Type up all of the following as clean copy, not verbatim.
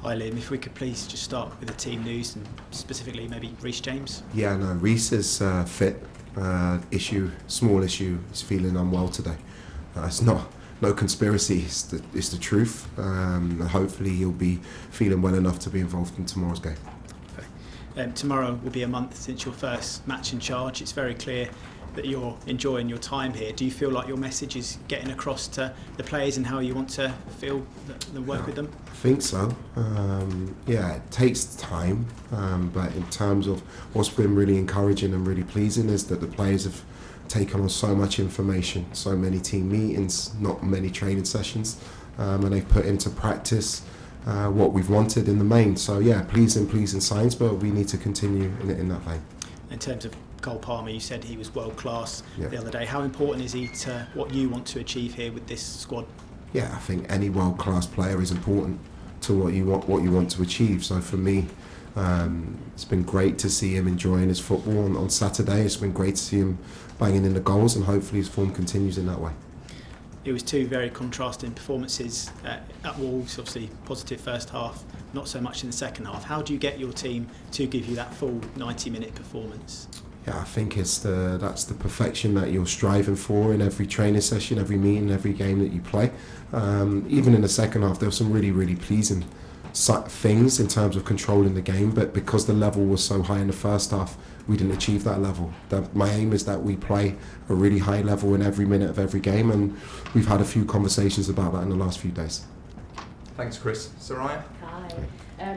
Hi Liam, if we could please just start with the team news and specifically maybe Reece James. Yeah, no, Reece is fit. Small issue. He's feeling unwell today. It's no conspiracy. It's the truth. Hopefully he'll be feeling well enough to be involved in tomorrow's game. Tomorrow will be a month since your first match in charge. It's very clear that you're enjoying your time here. Do you feel like your message is getting across to the players and how you want to feel the work with them? I think so. It takes time, but in terms of what's been really encouraging and really pleasing is that the players have taken on so much information, so many team meetings, not many training sessions, and they've put into practice what we've wanted in the main. So yeah, pleasing signs, but we need to continue in that vein. In terms of Cole Palmer, you said he was world class the other day. How important is he to what you want to achieve here with this squad? Yeah, I think any world class player is important to what you want to achieve. So for me, it's been great to see him enjoying his football on Saturday. It's been great to see him banging in the goals, and hopefully his form continues in that way. It was two very contrasting performances at Wolves, obviously positive first half, not so much in the second half. How do you get your team to give you that full 90-minute performance? Yeah, I think that's the perfection that you're striving for in every training session, every meeting, every game that you play. Even in the second half, there were some really pleasing things in terms of controlling the game, but because the level was so high in the first half, we didn't achieve that level. My aim is that we play a really high level in every minute of every game, and we've had a few conversations about that in the last few days. Thanks, Chris. Soraya? Hi.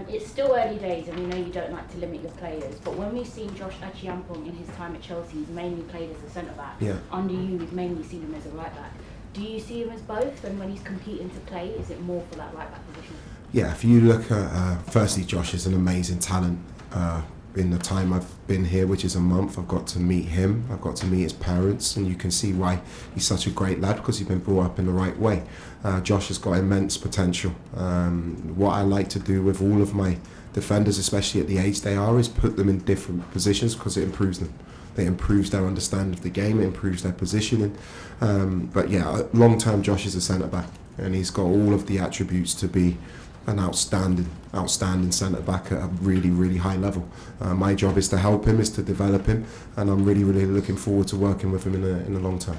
It's still early days, and we know you don't like to limit your players, but when we've seen Josh Acheampong in his time at Chelsea, he's mainly played as a centre-back. Yeah. Under you, we've mainly seen him as a right-back. Do you see him as both, and when he's competing to play, is it more for that right-back position? Yeah, if you look at, firstly, Josh is an amazing talent. In the time I've been here, which is a month, I've got to meet him, I've got to meet his parents, and you can see why he's such a great lad, because he's been brought up in the right way. Josh has got immense potential. What I like to do with all of my defenders, especially at the age they are, is put them in different positions because it improves them. It improves their understanding of the game, it improves their positioning. But yeah, long-term Josh is a centre-back, and he's got all of the attributes to be an outstanding centre-back at a really high level. My job is to help him, is to develop him, and I'm really looking forward to working with him in the long term.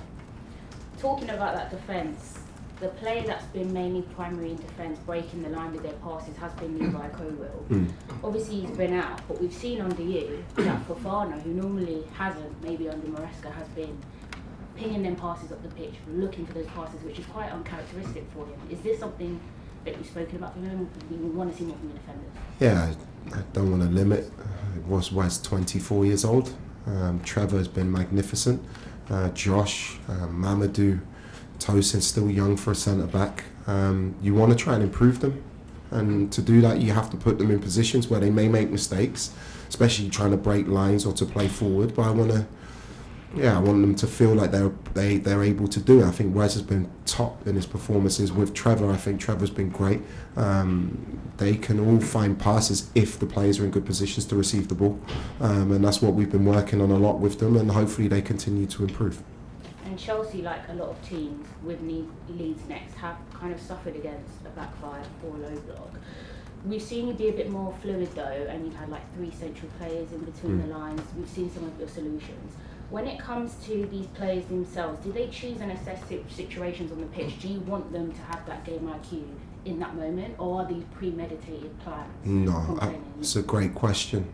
Talking about that defence, the player that's been mainly primary in defence, breaking the line with their passes, has been Levi Colwill. Obviously he's been out, but we've seen under you that Fofana, who normally hasn't, maybe under Maresca, has been pinging them passes up the pitch, looking for those passes, which is quite uncharacteristic for him. Is this something that you've spoken about from him? We want to see more from the defenders. Yeah, I don't want to limit. Wes 24 years old. Trevor has been magnificent. Josh, Mamadou, Tosin, still young for a centre-back. You want to try and improve them, and to do that you have to put them in positions where they may make mistakes, especially trying to break lines or to play forward, but I want them to feel like they're able to do it. I think Wes has been top in his performances with Trevor. I think Trevor's been great. They can all find passes if the players are in good positions to receive the ball, and that's what we've been working on a lot with them, and hopefully they continue to improve. And Chelsea, like a lot of teams with Leeds next, have kind of suffered against a back five or low block. We've seen you be a bit more fluid though, and you've had like 3 central players in between the lines. We've seen some of your solutions. When it comes to these players themselves, do they choose and assess situations on the pitch? Do you want them to have that game IQ in that moment, or are these premeditated plans? No, it's a great question.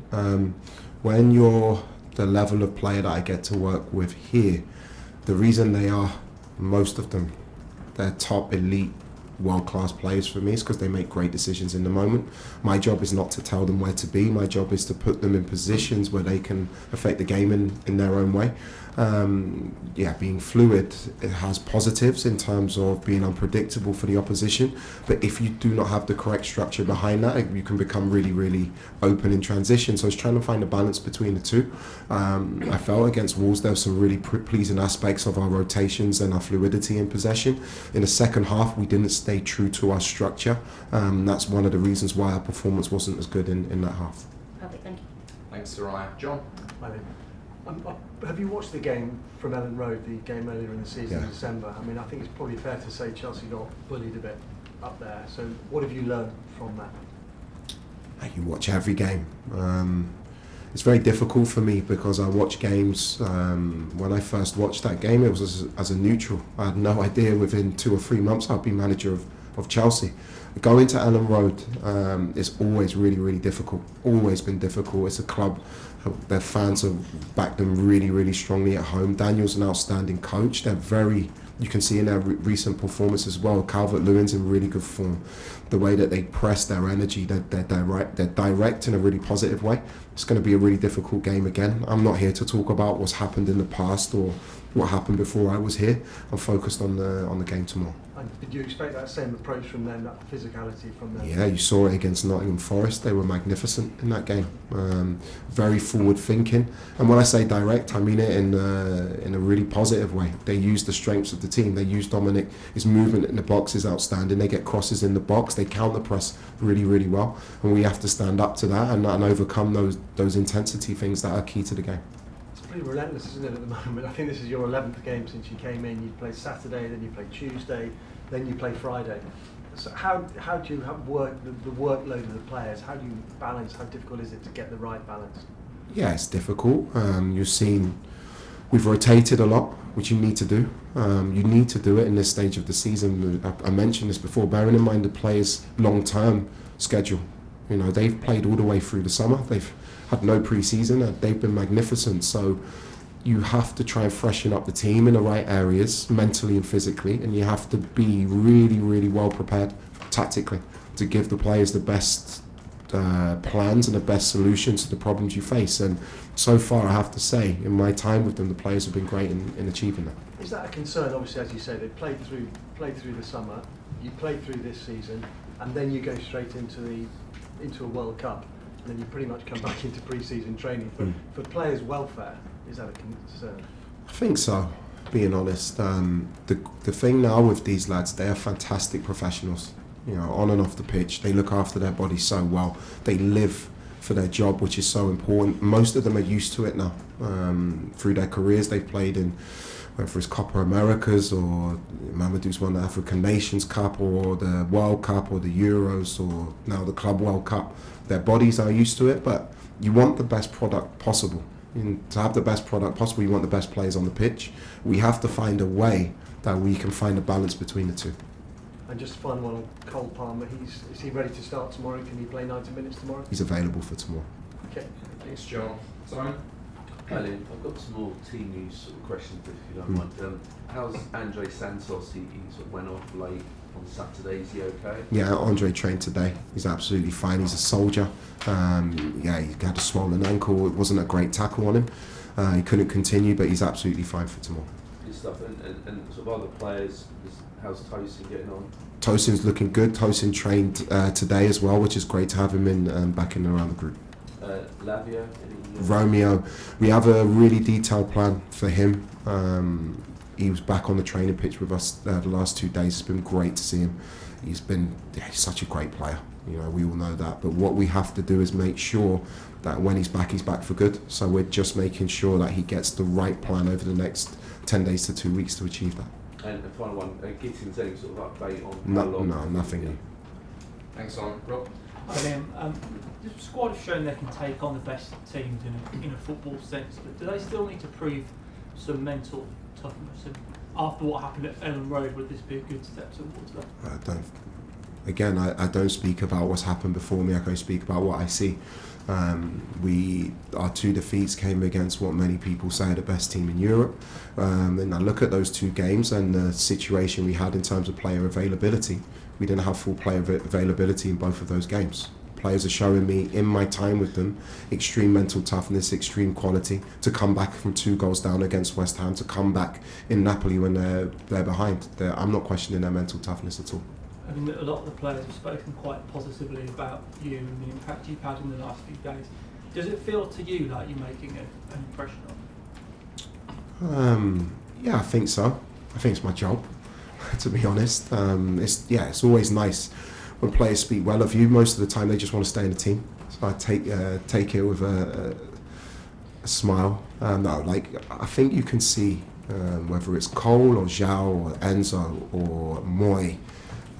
When you're the level of player that I get to work with here, the reason they are, most of them, they're top elite world-class players for me is because they make great decisions in the moment. My job is not to tell them where to be. My job is to put them in positions where they can affect the game in their own way. Being fluid, it has positives in terms of being unpredictable for the opposition, but if you do not have the correct structure behind that, you can become really open in transition. So I was trying to find a balance between the two. I felt against Wolves there were some really pleasing aspects of our rotations and our fluidity in possession. In the second half we didn't stay true to our structure. That's one of the reasons why our performance wasn't as good in that half. Perfect, thank you. Thanks, Soraya. John? Have you watched the game from Ellen Road, the game earlier in the season in December? I mean, I think it's probably fair to say Chelsea got bullied a bit up there. So what have you learned from that? You watch every game. It's very difficult for me because I watch games. When I first watched that game, it was as a neutral. I had no idea within 2 or 3 months I'd be manager of Chelsea. Going to Ellen Road is always really, really difficult. Always been difficult. It's a club. Their fans have backed them really, really strongly at home. Daniel's an outstanding coach. They're very, you can see in their recent performance as well, Calvert-Lewin's in really good form. The way that they press, their energy, they're direct in a really positive way. It's going to be a really difficult game again. I'm not here to talk about what's happened in the past or what happened before I was here. I'm focused on the game tomorrow. And did you expect that same approach from them, that physicality from them? Yeah, you saw it against Nottingham Forest. They were magnificent in that game. Very forward thinking, and when I say direct, I mean it in a really positive way. They used the strengths of the team. They used Dominic. His movement in the box is outstanding. They get crosses in the box. They counter press really, really well, and we have to stand up to that and overcome those intensity things that are key to the game. It's pretty relentless, isn't it, at the moment? I think this is your 11th game since you came in. You played Saturday, then you played Tuesday, then you play Friday. So how do you work the workload of the players? How do you balance? How difficult is it to get the right balance? Yeah, it's difficult. You've seen we've rotated a lot, which you need to do. You need to do it in this stage of the season. I mentioned this before, bearing in mind the players' long-term schedule. You know, they've played all the way through the summer. They've had no pre-season. They've been magnificent. So you have to try and freshen up the team in the right areas, mentally and physically, and you have to be really, really well prepared tactically to give the players the best plans and the best solutions to the problems you face. And so far, I have to say, in my time with them, the players have been great in achieving that. Is that a concern? Obviously, as you say, they played through the summer, you played through this season, and then you go straight into a World Cup, and then you pretty much come back into pre-season training. For players' welfare, is that a concern? I think so, being honest. The thing now with these lads, they are fantastic professionals. You know, on and off the pitch, they look after their bodies so well. They live for their job, which is so important. Most of them are used to it now. Through their careers, they've played in, whether it's Copa Americas or Mamadou's won the African Nations Cup or the World Cup or the Euros or now the Club World Cup. Their bodies are used to it, but you want the best product possible. And to have the best product possible, you want the best players on the pitch. We have to find a way that we can find a balance between the two. And just to find one on Cole Palmer, is he ready to start tomorrow? Can he play 90 minutes tomorrow? He's available for tomorrow. Okay. Thanks, John. Simon? Hi, Liam. I've got some more team news sort of questions, if you don't mind. How's Andrey Santos? He sort of went off late on Saturday. Is he okay? Yeah, Andre trained today. He's absolutely fine. He's a soldier. Yeah, he had a swollen ankle. It wasn't a great tackle on him. He couldn't continue, but he's absolutely fine for tomorrow. Good stuff. And sort of other players, how's Tosin getting on? Tosin's looking good. Tosin trained today as well, which is great to have him in back in and around the group. Lavia? Romeo, we have a really detailed plan for him. He was back on the training pitch with us the last 2 days. It's been great to see him. He's such a great player. You know, we all know that. But what we have to do is make sure that when he's back for good. So we're just making sure that he gets the right plan over the next 10 days to 2 weeks to achieve that. And the final one, Gittens, any sort of update on No, how long? no, nothing new. Thanks, Simon. Rob? Liam, the squad have shown they can take on the best teams in a football sense, but do they still need to prove some mental toughness? And after what happened at Ellen Road, would this be a good step towards that? I don't speak about what's happened before me. I can speak about what I see. Our 2 defeats came against what many people say are the best team in Europe. And I look at those 2 games and the situation we had in terms of player availability. We didn't have full player availability in both of those games. Players are showing me, in my time with them, extreme mental toughness, extreme quality, to come back from 2 goals down against West Ham, to come back in Napoli when they're behind. I'm not questioning their mental toughness at all. I mean, a lot of the players have spoken quite positively about you and the impact you've had in the last few days. Does it feel to you like you're making an impression on them? Yeah, I think so. I think it's my job, to be honest. It's always nice when players speak well of you. Most of the time, they just want to stay in the team. So I take it with a smile. I think you can see whether it's Cole or Zhao or Enzo or Moy.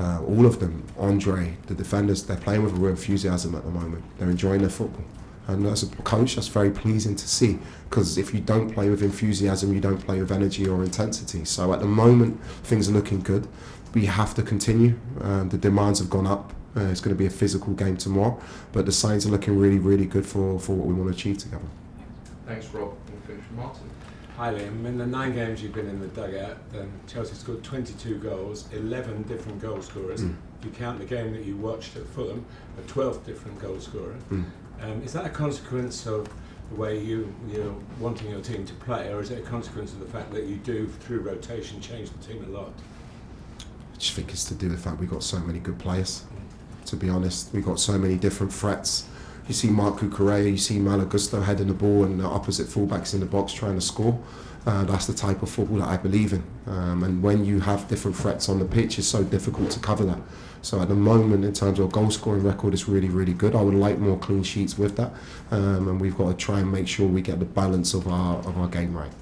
all of them, Andrey, the defenders, they're playing with a real enthusiasm at the moment. They're enjoying their football. And as a coach, that's very pleasing to see, because if you don't play with enthusiasm, you don't play with energy or intensity. So at the moment, things are looking good. We have to continue. The demands have gone up. It's going to be a physical game tomorrow, but the signs are looking really, really good for what we want to achieve together. Thanks, Rob. We'll finish with Martin. Hi Liam, in the 9 games you've been in the dugout, Chelsea scored 22 goals, 11 different goal scorers. If you count the game that you watched at Fulham, a 12th different goal scorer. Is that a consequence of the way you're wanting your team to play, or is it a consequence of the fact that you do, through rotation, change the team a lot? I just think it's to do with the fact we've got so many good players. To be honest, we've got so many different threats. You see Marc Cucurella, you see Malagusto heading the ball and the opposite fullbacks in the box trying to score. That's the type of football that I believe in. And when you have different threats on the pitch, it's so difficult to cover that. So at the moment, in terms of goal scoring record, it's really, really good. I would like more clean sheets with that. And we've got to try and make sure we get the balance of our game right.